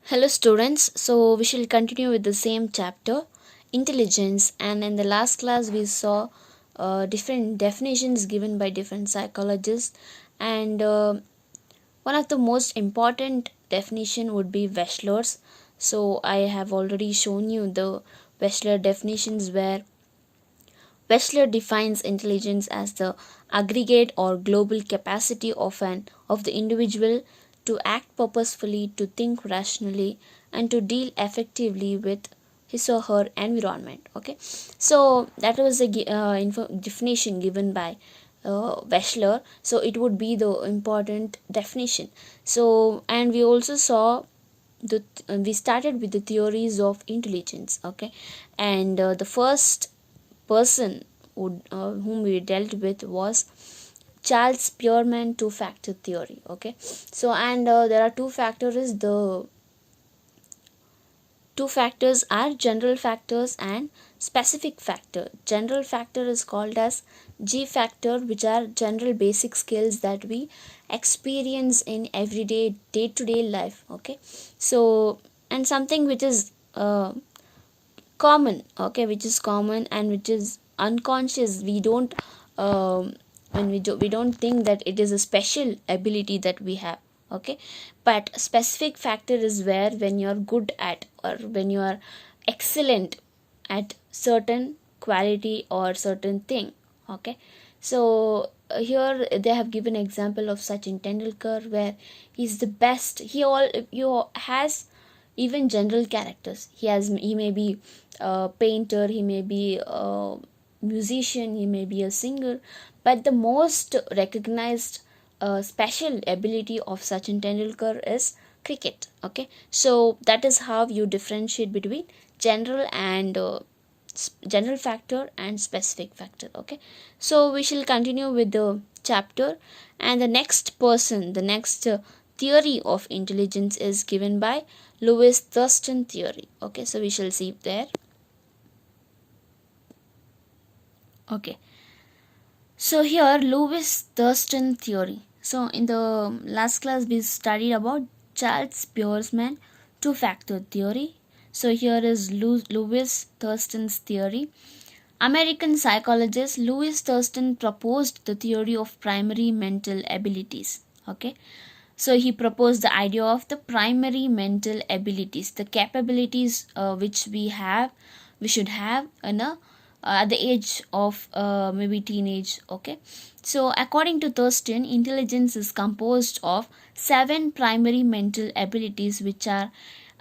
Hello, students. So, we shall continue with the same chapter, intelligence. And in the last class, we saw different definitions given by different psychologists. And one of the most important definition would be Wechsler's. So, I have already shown you the Wechsler definitions where Wechsler defines intelligence as the aggregate or global capacity of the individual to act purposefully, to think rationally, and to deal effectively with his or her environment. Okay, so that was the definition given by Wechsler. So it would be the important definition. So, and we also saw we started with the theories of intelligence. Okay, and the first person whom we dealt with was Charles Spearman two factor theory. Okay, so and there are two factors. The two factors are general factors and specific factor. General factor is called as G factor, which are general basic skills that we experience in everyday day to day life. Okay, so and something which is common, okay, which is common and which is unconscious. We don't when we don't think that it is a special ability that we have. Okay, but specific factor is where when you are good at or when you are excellent at certain quality or certain thing. Okay, so here they have given example of Sachin Tendulkar where he's the best. He has even general characters. He may be a painter, he may be a musician, he may be a singer, but the most recognized special ability of Sachin Tendulkar is cricket. Okay, so that is how you differentiate between general and general factor and specific factor. Okay, so we shall continue with the chapter, and the next person, the next theory of intelligence is given by Lewis Thurston theory. Okay, so we shall see there. Okay, so here Lewis Thurston theory. So in the last class we studied about Charles Spearman two factor theory. So here is Lewis Thurston's theory. American psychologist Lewis Thurston proposed the theory of primary mental abilities. Okay, so he proposed the idea of the primary mental abilities, the capabilities which we should have in a at the age of maybe teenage. Okay, so according to Thurston, intelligence is composed of seven primary mental abilities which are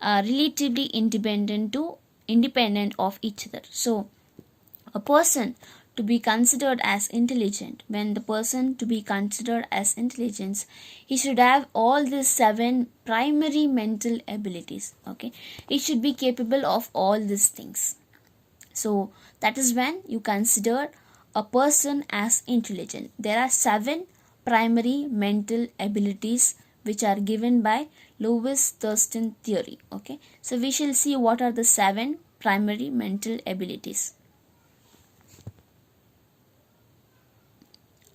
relatively independent of each other. So a person to be considered as intelligent, when the person to be considered as intelligence, he should have all these seven primary mental abilities. Okay, he should be capable of all these things. So that is when you consider a person as intelligent. There are seven primary mental abilities which are given by Lewis Thurston theory. Okay, so we shall see what are the seven primary mental abilities.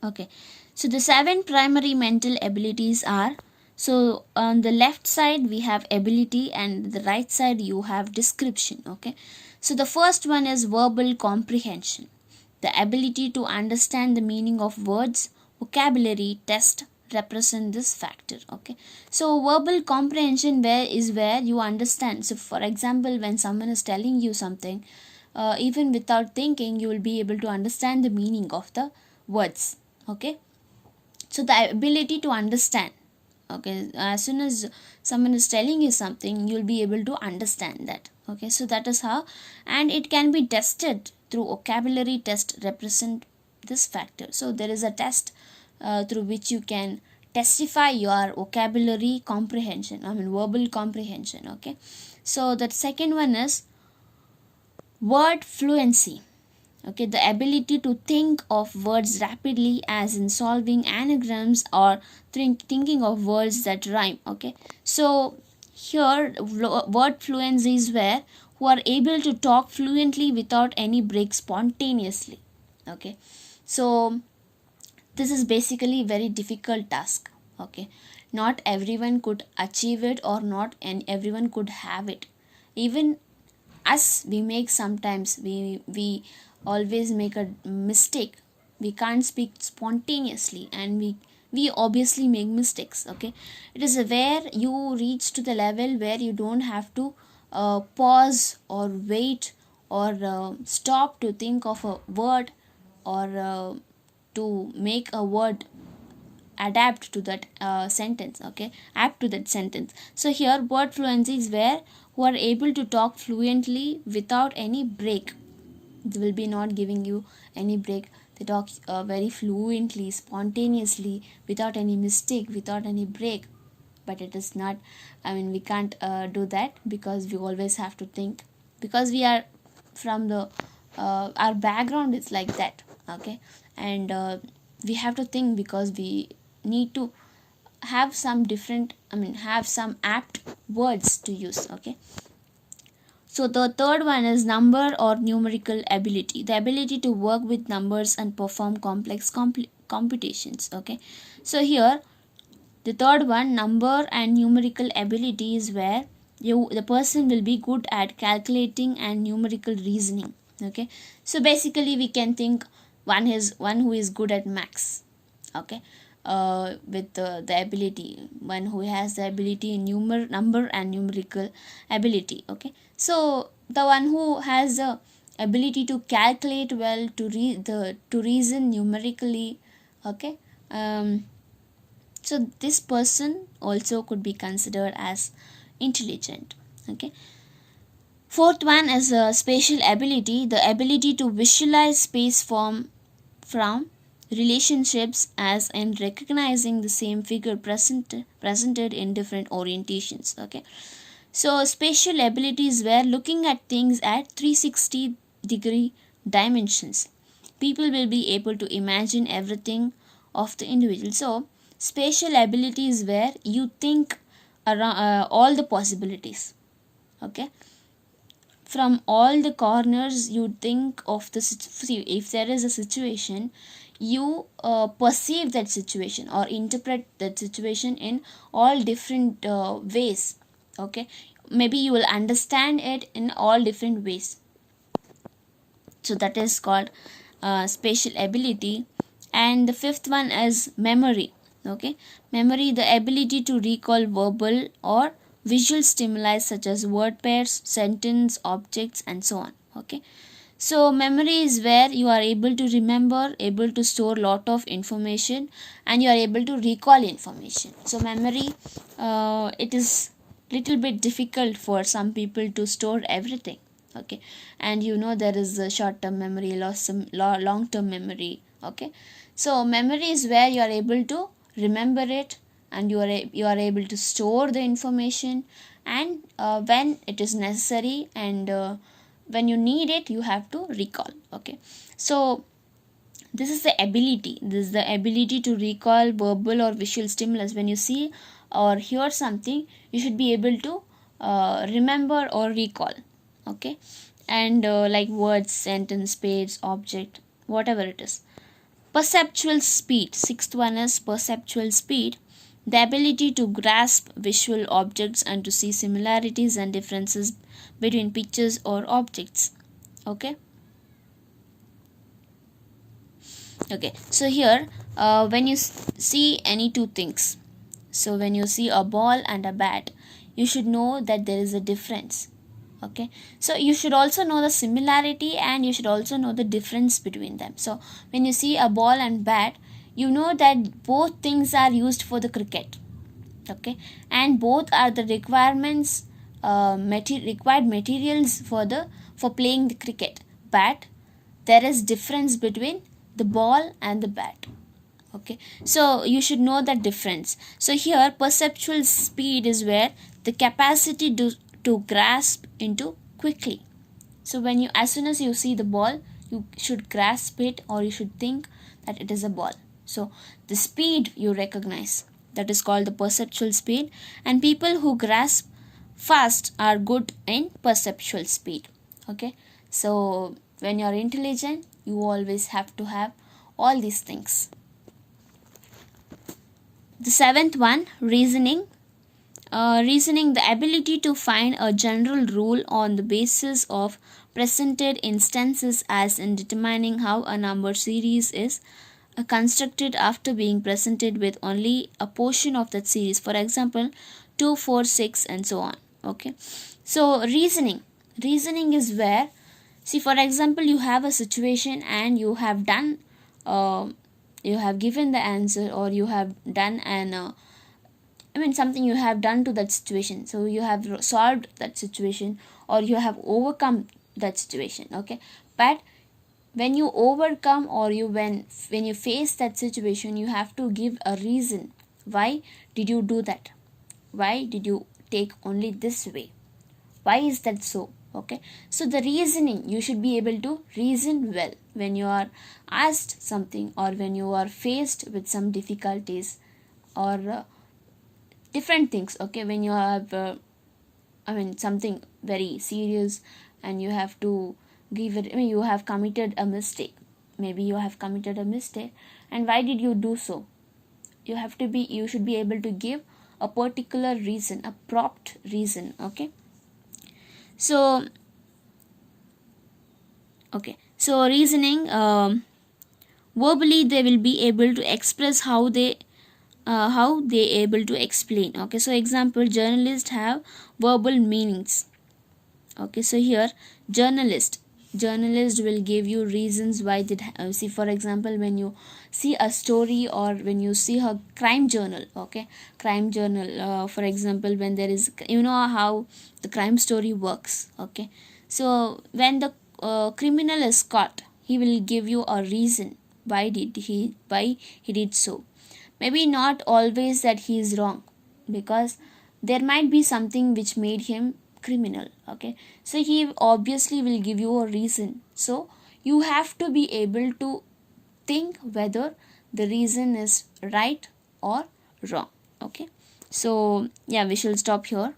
Okay, so the seven primary mental abilities are, so on the left side we have ability and the right side you have description. Okay, so the first one is verbal comprehension, the ability to understand the meaning of words. Vocabulary test represent this factor. Okay, so verbal comprehension where you understand. So for example, when someone is telling you something, even without thinking you will be able to understand the meaning of the words. Okay, so the ability to understand. Okay, as soon as someone is telling you something you'll be able to understand that. Okay, so that is how, and it can be tested through vocabulary test represent this factor. So there is a test through which you can testify your vocabulary comprehension, I mean verbal comprehension. Okay, so the second one is word fluency. Okay, the ability to think of words rapidly, as in solving anagrams or thinking of words that rhyme. Okay, so here word fluency is where who are able to talk fluently without any break spontaneously. Okay, so this is basically very difficult task. Okay, not everyone could achieve it, or not and everyone could have it. Even us, we make sometimes, we always make a mistake. We can't speak spontaneously, and we obviously make mistakes. Okay, it is where you reach to the level where you don't have to pause or wait or stop to think of a word, or to make a word adapt to that sentence. Okay, apt to that sentence. So here word fluency is where who are able to talk fluently without any break. They will be not giving you any break. They talk very fluently, spontaneously, without any mistake, without any break. But it is not, I mean, we can't do that, because we always have to think, because we are from the our background is like that. Okay, and we have to think, because we need to have some different, I mean, have some apt words to use. Okay, so the third one is number or numerical ability, the ability to work with numbers and perform complex computations. Okay, so here the third one, number and numerical ability, is where the person will be good at calculating and numerical reasoning. Okay, so basically we can think one who is good at maths. Okay, with the ability, one who has the ability in number and numerical ability. Okay, so the one who has the ability to calculate well, to reason numerically. Okay, so this person also could be considered as intelligent. Okay, fourth one is a spatial ability, the ability to visualize space from relationships, as in recognizing the same figure presented in different orientations. Okay, so spatial ability is where looking at things at 360-degree dimensions, people will be able to imagine everything of the individual. So spatial ability is where you think around all the possibilities. Okay, from all the corners you think of the see, if there is a situation, you perceive that situation or interpret that situation in all different ways. Okay, maybe you will understand it in all different ways. So that is called spatial ability. And the fifth one is memory. Okay, memory, the ability to recall verbal or visual stimuli such as word pairs, sentence, objects, and so on. Okay, so memory is where you are able to remember, able to store lot of information, and you are able to recall information. So memory, it is little bit difficult for some people to store everything. Okay, and there is a short term memory, long term memory. Okay, so memory is where you are able to remember it, and you are able to store the information, and when it is necessary, and when you need it, you have to recall. Okay, so this is the ability to recall verbal or visual stimulus. When you see or hear something, you should be able to remember or recall. Okay, and like words, sentence, page, object, whatever it is. Perceptual speed, sixth one is perceptual speed, the ability to grasp visual objects and to see similarities and differences between pictures or objects. Okay, okay, so here when you see any two things, so when you see a ball and a bat, you should know that there is a difference. Okay, so you should also know the similarity, and you should also know the difference between them. So when you see a ball and bat, you know that both things are used for the cricket. Okay, and both are the requirements, required materials for playing the cricket, but there is difference between the ball and the bat. Okay, so you should know that difference. So here perceptual speed is where the capacity to grasp into quickly. So when you, as soon as you see the ball, you should grasp it, or you should think that it is a ball. So the speed you recognize, that is called the perceptual speed. And people who grasp fast are good in perceptual speed. Okay, so when you are intelligent, you always have to have all these things. The seventh one, reasoning. Reasoning, the ability to find a general rule on the basis of presented instances, as in determining how a number series is constructed after being presented with only a portion of that series. For example, 2, 4, 6, and so on. Okay. So reasoning is where, see, for example, you have a situation and you have done, you have given the answer, or you have done an something you have done to that situation. So you have solved that situation, or you have overcome that situation. Okay. But when you overcome, or when you face that situation, you have to give a reason. Why did you do that? Why did you take only this way? Why is that so? Okay. So the reasoning, you should be able to reason well when you are asked something, or when you are faced with some difficulties, or different things. Okay. When you have something very serious, and you have to give it, you have committed a mistake. Maybe you have committed a mistake, and why did you do so? You should be able to give a particular reason, a prompt reason. Okay. So reasoning, verbally they will be able to express how they able to explain. Okay. So example, journalists have verbal meanings. Okay. So here, journalist will give you reasons why did see, for example, when you see a story, or when you see a crime journal. Okay. Crime journal, for example, when there is, how the crime story works. Okay. So when the criminal is caught, he will give you a reason why he did so. Maybe not always that he is wrong, because there might be something which made him criminal. Okay. So he obviously will give you a reason. So you have to be able to think whether the reason is right or wrong. Okay. So yeah, we shall stop here.